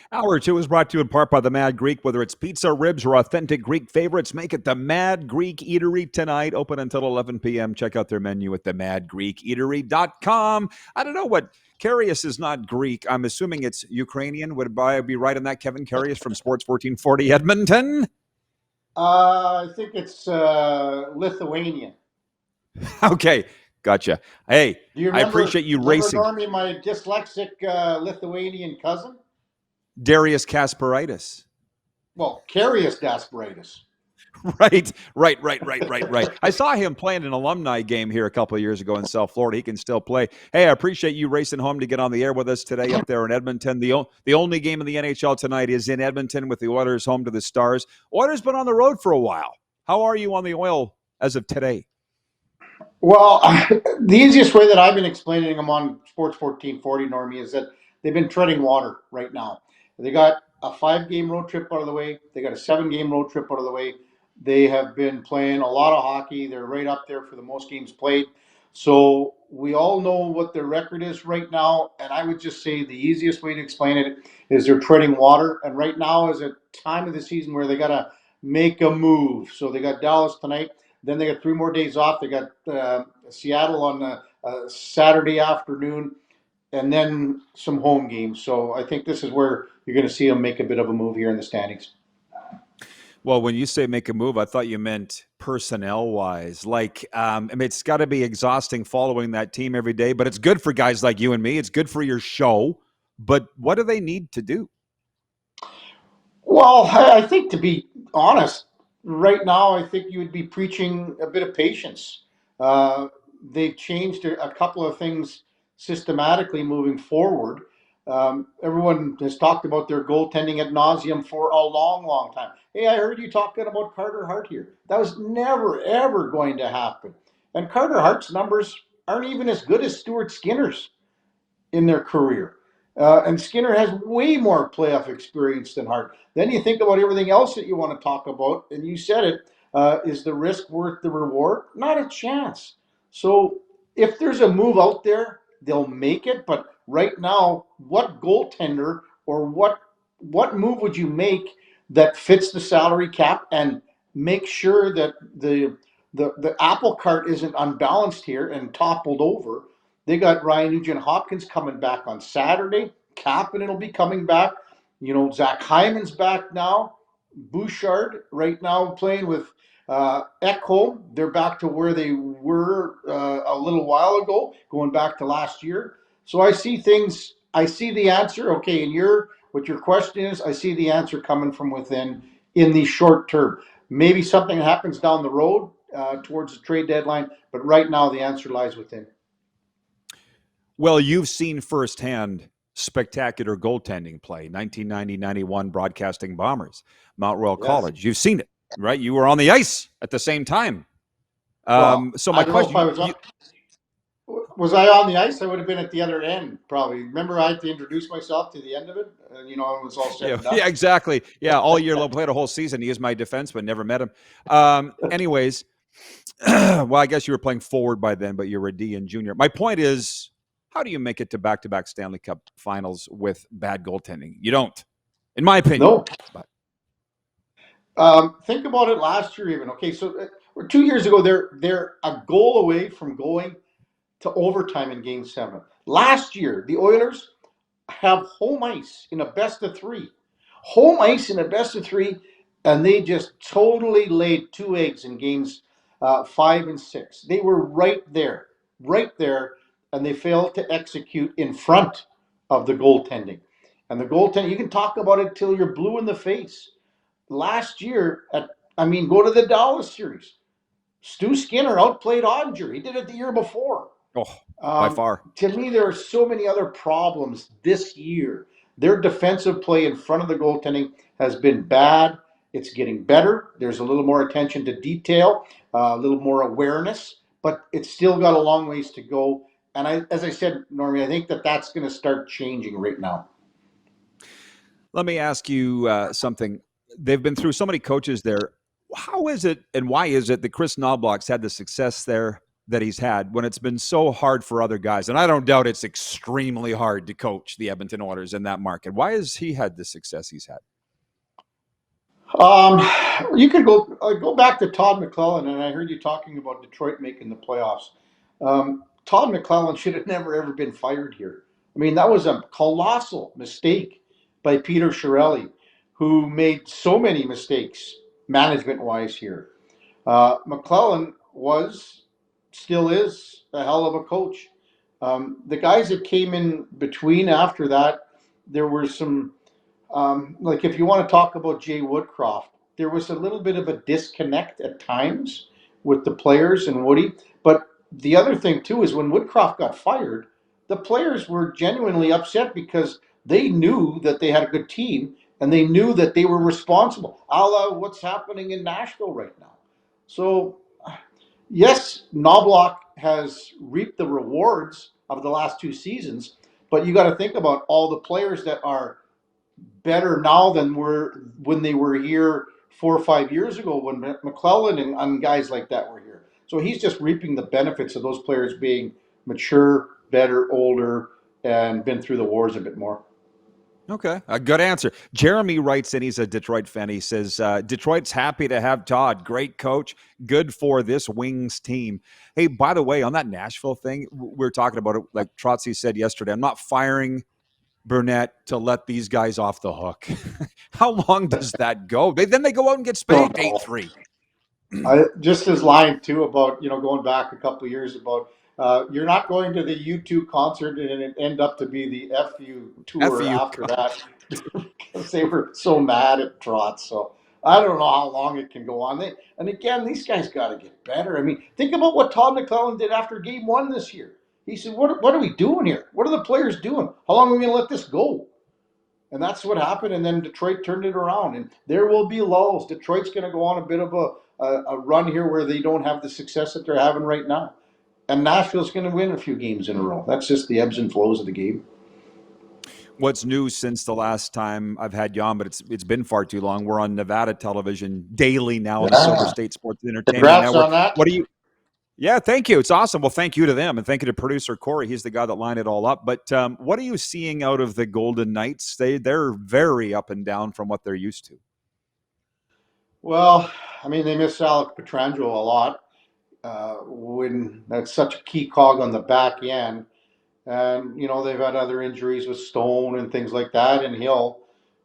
Hour two is brought to you in part by the Mad Greek. Whether it's pizza, ribs, or authentic Greek favorites, make it the Mad Greek Eatery tonight. Open until 11 p.m. Check out their menu at themadgreekeatery.com. I don't know what Karius is not Greek. I'm assuming it's Ukrainian. Would I be right on that, Kevin Karius from Sports 1440 Edmonton? I think it's Lithuanian. Okay, gotcha. Hey, Do you I remember? appreciate you Remember racing. Normie, my dyslexic Lithuanian cousin? Darius Kasparaitis. Well, Karius Dasperatus. Right. I saw him playing an alumni game here a couple of years ago in South Florida. He can still play. Hey, I appreciate you racing home to get on the air with us today up there in Edmonton. The only game in the NHL tonight is in Edmonton with the Oilers home to the Stars. Oilers been on the road for a while. How are you on the Oil as of today? Well, the easiest way that I've been explaining them on Sports 1440, Normie, is that they've been treading water right now. They got a 5-game road trip out of the way. They got a 7-game road trip out of the way. They have been playing a lot of hockey. They're right up there for the most games played. So we all know what their record is right now. And I would just say the easiest way to explain it is they're treading water. And right now is a time of the season where they got to make a move. So they got Dallas tonight. Then they got 3 more days off. They got Seattle on a Saturday afternoon, and then some home games. So I think this is where you're going to see them make a bit of a move here in the standings. Well, when you say make a move, I thought you meant personnel-wise. Like, I mean, it's got to be exhausting following that team every day, but it's good for guys like you and me. It's good for your show. But what do they need to do? Well, I think to be honest, right now, I think you would be preaching a bit of patience. Uh, they've changed a couple of things systematically moving forward. Everyone has talked about their goaltending ad nauseum for a long, long time. Hey, I heard you talking about Carter Hart here. That was never, ever going to happen. And Carter Hart's numbers aren't even as good as Stuart Skinner's in their career. And Skinner has way more playoff experience than Hart. Then you think about everything else that you want to talk about, and you said it. Is the risk worth the reward? Not a chance. So if there's a move out there, they'll make it. But right now, what goaltender or what move would you make that fits the salary cap and make sure that the apple cart isn't unbalanced here and toppled over? They got Ryan Nugent Hopkins coming back on Saturday. Kapanen will be coming back. You know, Zach Hyman's back now. Bouchard right now playing with Ekholm. They're back to where they were a little while ago, going back to last year. So I see things. I see the answer. Okay, and what your question is, I see the answer coming from within in the short term. Maybe something happens down the road towards the trade deadline, but right now the answer lies within. Well, you've seen firsthand spectacular goaltending play, 1990-91 Broadcasting Bombers, Mount Royal Yes. College. You've seen it, right? You were on the ice at the same time. Well, So I my don't know if question, I was I on the ice? I would have been at the other end probably. Remember, I had to introduce myself to the end of it, and it was all said yeah, and done. yeah, exactly. Yeah, all year long, played a whole season. He is my defenseman, never met him. Anyways, well, I guess you were playing forward by then, but you were a D and junior. My point is, how do you make it to back-to-back Stanley Cup finals with bad goaltending? You don't, in my opinion. No, But think about it. Last year, even so, 2 years ago, they're a goal away from going to overtime in Game 7. Last year, the Oilers have home ice in a best of three. Home ice in a best of three, and they just totally laid 2 eggs in games 5 and 6. They were right there, and they failed to execute in front of the goaltending. And the goaltending, you can talk about it till you're blue in the face. Last year, go to the Dallas series. Stu Skinner outplayed Odger. He did it the year before. oh, by far. To me, there are so many other problems this year. Their defensive play in front of the goaltending has been bad. It's getting better. There's a little more attention to detail, a little more awareness, but it's still got a long ways to go. And as I said, Normie, I think that that's going to start changing right now. Let me ask you something. They've been through so many coaches there. How is it and why is it that Chris Knobloch's had the success there that he's had when it's been so hard for other guys. And I don't doubt it's extremely hard to coach the Edmonton Oilers in that market. Why has he had the success he's had? Um, you could go back to Todd McClellan, and I heard you talking about Detroit making the playoffs. Todd McClellan should have never ever been fired here. I mean, that was a colossal mistake by Peter Chiarelli, who made so many mistakes management wise here. McClellan still is a hell of a coach. The guys that came in between after that, there were some like if you want to talk about Jay Woodcroft, there was a little bit of a disconnect at times with the players and Woody. But the other thing too is when Woodcroft got fired, the players were genuinely upset because they knew that they had a good team and they knew that they were responsible, a la what's happening in Nashville right now. So yes, Knobloch has reaped the rewards of the last two seasons, but you got to think about all the players that are better now than were when they were here 4 or 5 years ago when McClellan and guys like that were here. So he's just reaping the benefits of those players being mature, better, older, and been through the wars a bit more. Okay, a good answer. Jeremy writes in, he's a Detroit fan. He says, Detroit's happy to have Todd. Great coach. Good for this Wings team. Hey, by the way, on that Nashville thing, we were talking about it, like Trotsy said yesterday, I'm not firing Burnett to let these guys off the hook. How long does that go? Then they go out and get spanked 8-3. I just his line too about going back a couple of years about you're not going to the U2 concert and it end up to be the FU tour FU. after that because they were so mad at Trotz. So I don't know how long it can go on. And again, these guys got to get better. I mean, think about what Todd McClellan did after Game 1 this year. He said, "What are we doing here? What are the players doing? How long are we going to let this go?" And that's what happened. And then Detroit turned it around. And there will be lulls. Detroit's going to go on a bit of a run here where they don't have the success that they're having right now. And Nashville's going to win a few games in a row. That's just the ebbs and flows of the game. What's new since the last time I've had you on, but it's been far too long. We're on Nevada television daily now on the Silver State Sports Entertainment Congrats Network. on that. What do you? Yeah, thank you. It's awesome. Well, thank you to them, and thank you to producer Corey. He's the guy that lined it all up. But what are you seeing out of the Golden Knights? They're very up and down from what they're used to. Well, I mean, they miss Alec Petrangelo a lot. When that's such a key cog on the back end. And they've had other injuries with Stone and things like that, and Hill.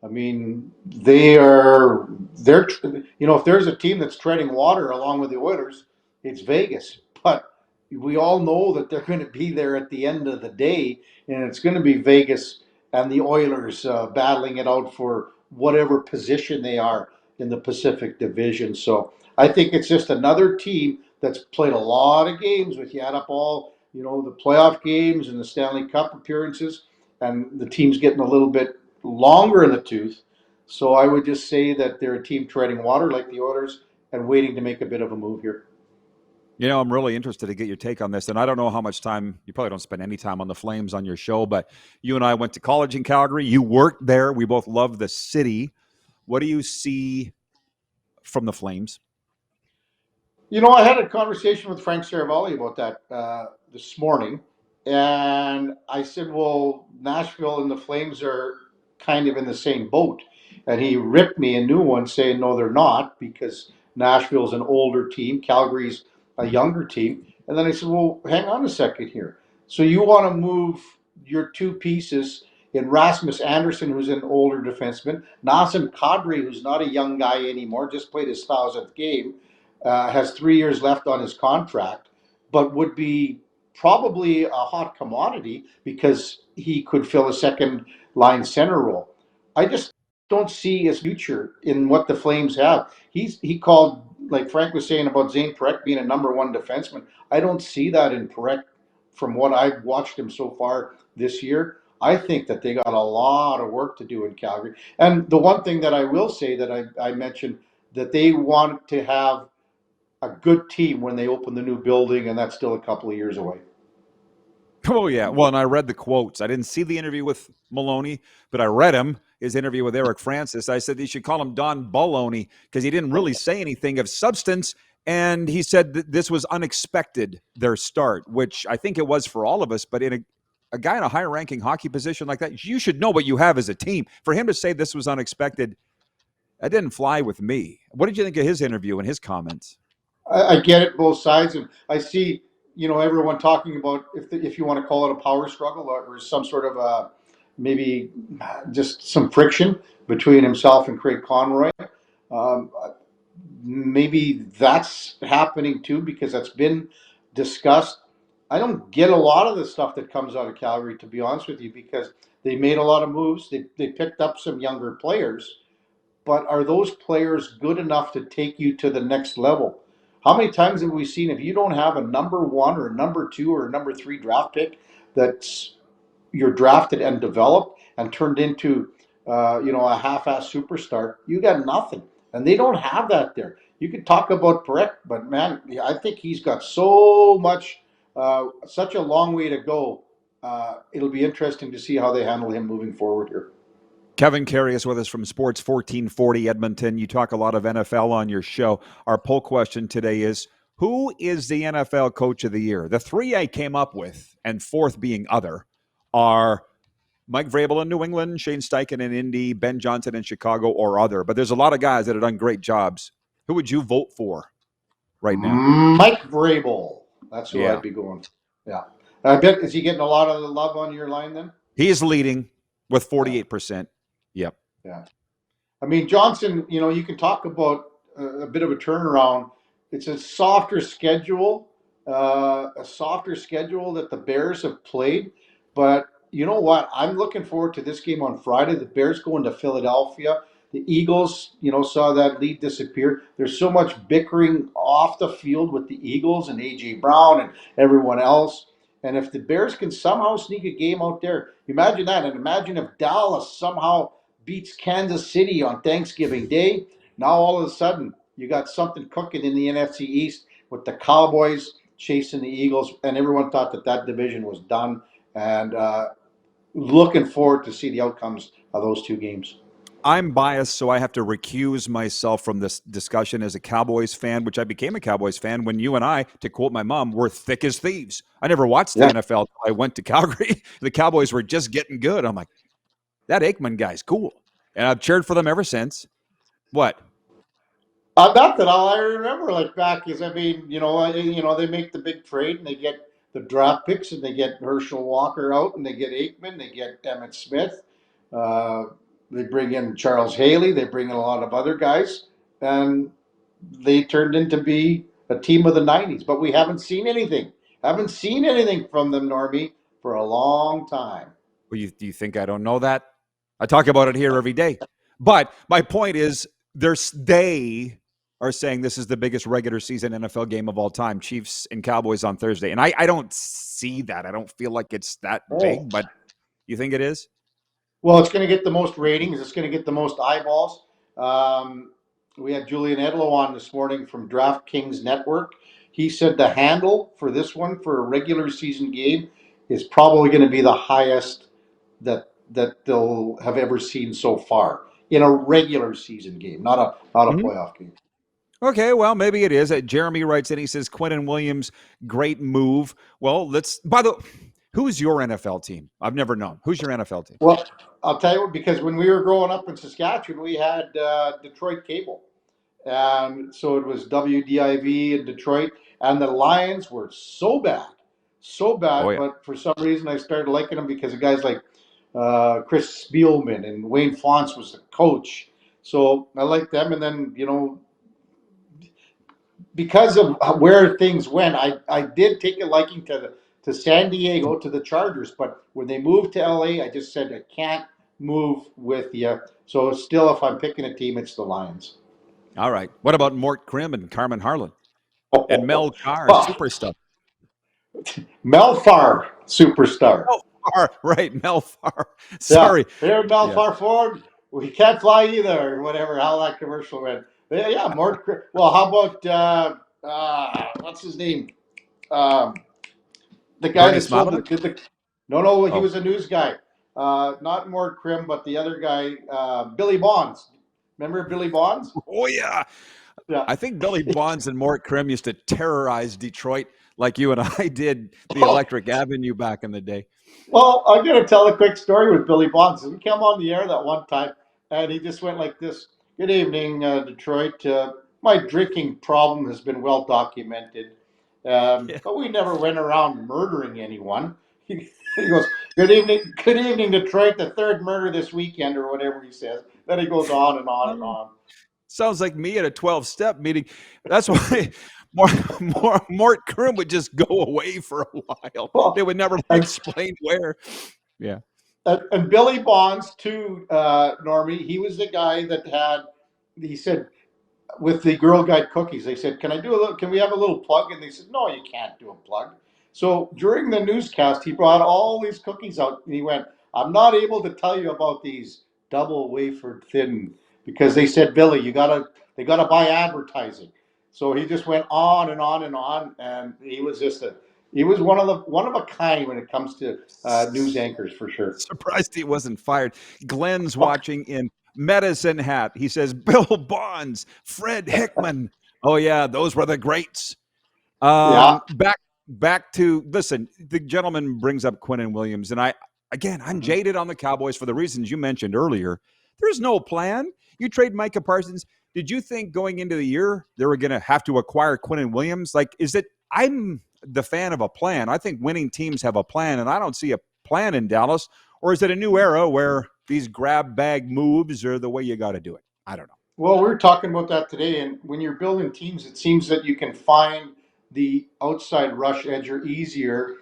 I mean, they're if there's a team that's treading water along with the Oilers, it's Vegas. But we all know that they're going to be there at the end of the day, and it's going to be Vegas and the Oilers battling it out for whatever position they are in the Pacific Division. So I think it's just another team that's played a lot of games with you add up all the playoff games and the Stanley Cup appearances, and the team's getting a little bit longer in the tooth. So I would just say that they're a team treading water like the Oilers and waiting to make a bit of a move here. I'm really interested to get your take on this. And I don't know how much time, you probably don't spend any time on the Flames on your show, but you and I went to college in Calgary. You worked there. We both love the city. What do you see from the Flames? I had a conversation with Frank Saravalli about that this morning. And I said, well, Nashville and the Flames are kind of in the same boat. And he ripped me a new one saying, no, they're not, because Nashville's an older team. Calgary's a younger team. And then I said, well, hang on a second here. So you want to move your two pieces in Rasmus Anderson, who's an older defenseman, Nazem Kadri, who's not a young guy anymore, just played his 1,000th game, has 3 years left on his contract, but would be probably a hot commodity because he could fill a second line center role. I just don't see his future in what the Flames have. He called, like Frank was saying about Zane Parekh being a number one defenseman. I don't see that in Parekh from what I've watched him so far this year. I think that they got a lot of work to do in Calgary. And the one thing that I will say that I mentioned, that they want to have a good team when they open the new building, and that's still a couple of years away. Oh, yeah. Well, and I read the quotes. I didn't see the interview with Maloney, but I read his interview with Eric Francis. I said you should call him Don Baloney because he didn't really say anything of substance. And he said that this was unexpected, their start, which I think it was for all of us. But in a guy in a higher ranking hockey position like that, you should know what you have as a team. For him to say this was unexpected, that didn't fly with me. What did you think of his interview and his comments? I get it both sides, and I see everyone talking about if you want to call it a power struggle or some sort of maybe just some friction between himself and Craig Conroy. Um, Maybe that's happening too because that's been discussed. I don't get a lot of the stuff that comes out of Calgary, to be honest with you, because they made a lot of moves. They picked up some younger players, but are those players good enough to take you to the next level? How many times have we seen if you don't have a number one or a number two or a number three draft pick that's you're drafted and developed and turned into a half-ass superstar, you got nothing. And they don't have that there. You could talk about Perek, but man, I think he's got so much, such a long way to go. It'll be interesting to see how they handle him moving forward here. Kevin Karius with us from Sports 1440 Edmonton. You talk a lot of NFL on your show. Our poll question today is, who is the NFL Coach of the Year? The three I came up with, and fourth being other, are Mike Vrabel in New England, Shane Steichen in Indy, Ben Johnson in Chicago, or other. But there's a lot of guys that have done great jobs. Who would you vote for right now? Mike Vrabel. That's who Yeah. I'd be going. Yeah. I bet, is he getting a lot of the love on your line then? He is leading with 48%. Yep. Yeah. I mean, Johnson, you can talk about a bit of a turnaround. It's a softer schedule, that the Bears have played. But you know what? I'm looking forward to this game on Friday. The Bears going to Philadelphia. The Eagles, saw that lead disappear. There's so much bickering off the field with the Eagles and A.J. Brown and everyone else. And if the Bears can somehow sneak a game out there, imagine that. And imagine if Dallas somehow beats Kansas City on Thanksgiving Day. Now all of a sudden you got something cooking in the NFC East with the Cowboys chasing the Eagles, and everyone thought that division was done. And looking forward to see the outcomes of those two games. I'm biased, so I have to recuse myself from this discussion as a Cowboys fan, which I became a Cowboys fan when you and I, to quote my mom, were thick as thieves. I never watched the NFL until I went to Calgary. The Cowboys were just getting good. I'm like, that Aikman guy's cool. And I've cheered for them ever since. What? Not that all I remember, like back is, I mean, they make the big trade and they get the draft picks and they get Herschel Walker out and they get Aikman, they get Emmett Smith, uh, they bring in Charles Haley, they bring in a lot of other guys, and they turned into be a team of the '90s. But we haven't seen anything. Haven't seen anything from them, Normie, for a long time. Well, do you think I don't know that? I talk about it here every day. But my point is, they are saying this is the biggest regular season NFL game of all time, Chiefs and Cowboys on Thursday. And I don't see that. I don't feel like it's that big, but you think it is? Well, it's going to get the most ratings. It's going to get the most eyeballs. We had Julian Edlow on this morning from DraftKings Network. He said the handle for this one for a regular season game is probably going to be the highest that they'll have ever seen so far in a regular season game, not a playoff game. Okay, well, maybe it is. Jeremy writes in, he says, Quentin Williams, great move. Well, who's your NFL team? I've never known. Who's your NFL team? Well, I'll tell you what, because when we were growing up in Saskatchewan, we had Detroit Cable. And so it was WDIV in Detroit. And the Lions were so bad. Oh, yeah. But for some reason, I started liking them because of guys like Chris Spielman and Wayne Fonts was the coach. So I liked them. And then, because of where things went, I did take a liking to San Diego, to the Chargers. But when they moved to LA, I just said, I can't move with you. So still, if I'm picking a team, it's the Lions. All right. What about Mort Krim and Carmen Harlan? And Mel Carr, superstar. Mel Farr, superstar. Mel Farr, right, Mel Farr. Sorry. Yeah. Here, Mel Farr Ford. We can't fly either, or whatever, how that commercial went. Yeah, Mort. Well, how about, what's his name? The guy that sold the. No, he was a news guy. Not Mort Krim, but the other guy, Billy Bonds. Remember Billy Bonds? Oh, yeah. Yeah. I think Billy Bonds and Mort Krim used to terrorize Detroit like you and I did the Oh, Electric Avenue back in the day. well, I'm going to tell a quick story with Billy Bonds. We came on the air that one time, and he just went like this: "Good evening, Detroit. My drinking problem has been well documented, Yeah. but we never went around murdering anyone." He goes, good evening, Detroit. The third murder this weekend, or whatever he says." Then he goes on and on and Oh, on. sounds like me at a 12-step meeting. That's why Mort Krim would just go away for a while. They Well, would never and explain where. Yeah. and Billy Bonds too, Normie. He was the guy that had. He said, with the Girl Guide cookies. They said, "Can I do a little? Can we have a little plug?" And they said, "No, you can't do a plug." So during the newscast, he brought all these cookies out, and he went, "I'm not able to tell you about these double wafer thin because they said, Billy, they gotta buy advertising." So he just went on and on and on, and he was one of a kind when it comes to news anchors for sure. Surprised he wasn't fired. Glenn's watching in medicine hat. He says, Bill Bonds, Fred Hickman. Oh, yeah, those were the greats. Yeah. Back to listen. The gentleman brings up Quinnen Williams, and I'm Mhm. jaded on the Cowboys for the reasons you mentioned earlier. There's no plan. You trade Micah Parsons. Did you think going into the year they were going to have to acquire Quinnen Williams? Like, is it? I'm the fan of a plan. I think winning teams have a plan, and I don't see a plan in Dallas. Or is it a new era where these grab bag moves are the way you got to do it? I don't know. Well, we were talking about that today, and when you're building teams, it seems that you can find the outside rush edger easier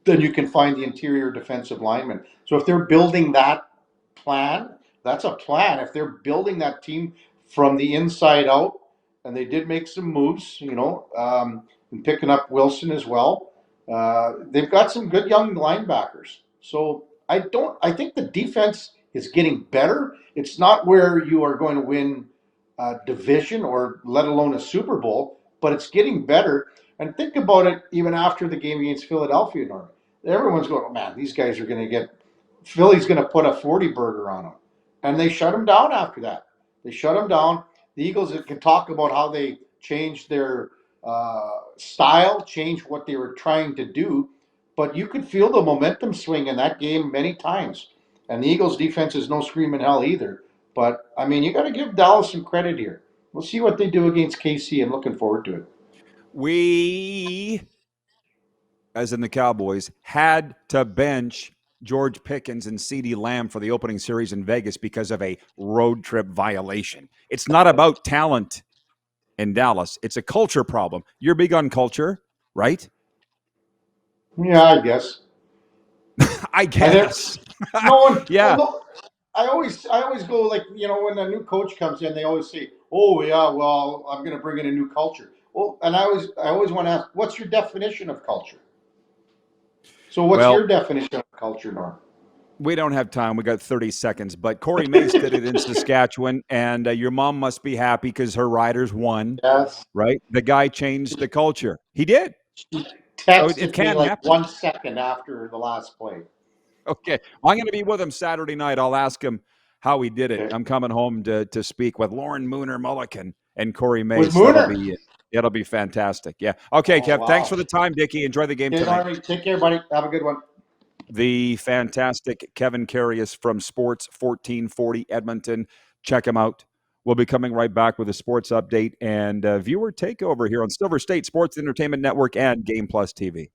than you can find the interior defensive lineman. So if they're building that plan, that's a plan. If they're building that team from the inside out, and they did make some moves, and picking up Wilson as well. They've got some good young linebackers. So I think the defense is getting better. It's not where you are going to win a division or let alone a Super Bowl, but it's getting better. And think about it even after the game against Philadelphia, Norman. Everyone's going, oh, man, these guys are going to get, Philly's going to put a 40 burger on them. And they shut them down after that. They shut them down. The Eagles can talk about how they changed their style, changed what they were trying to do. But you could feel the momentum swing in that game many times. And the Eagles' defense is no screaming hell either. But, I mean, you got to give Dallas some credit here. We'll see what they do against KC. I'm looking forward to it. We, as in the Cowboys, had to bench George Pickens and CeeDee Lamb for the opening series in Vegas because of a road trip violation. It's not about talent in Dallas, it's a culture problem. You're big on culture, right? Yeah, I guess. I And there, guess. no one, Yeah. no, I always go like, when a new coach comes in, they always say, "Oh yeah, well, I'm going to bring in a new culture." Well, and I always want to ask, what's your definition of culture? So, what's Well, your definition of culture, Norm? we don't have time. We got 30 seconds. But Corey Mace did it in Saskatchewan, and your mom must be happy because her Riders won, Yes. right? The guy changed the culture. He did. She So it texted me can like happen. 1 second after the last play. Okay. I'm going to be with him Saturday night. I'll ask him how he did it. Okay. I'm coming home to speak with Lauren Mooner Mulligan and Corey With Mace. Mooner. It'll be fantastic. Yeah. Okay, Oh Kev. Thanks wow. for the time, Dickie. Enjoy the game Okay, tonight. Normie, take care, buddy. Have a good one. The fantastic Kevin Karius from Sports 1440 Edmonton. Check him out. We'll be coming right back with a sports update and viewer takeover here on Silver State Sports Entertainment Network and Game Plus TV.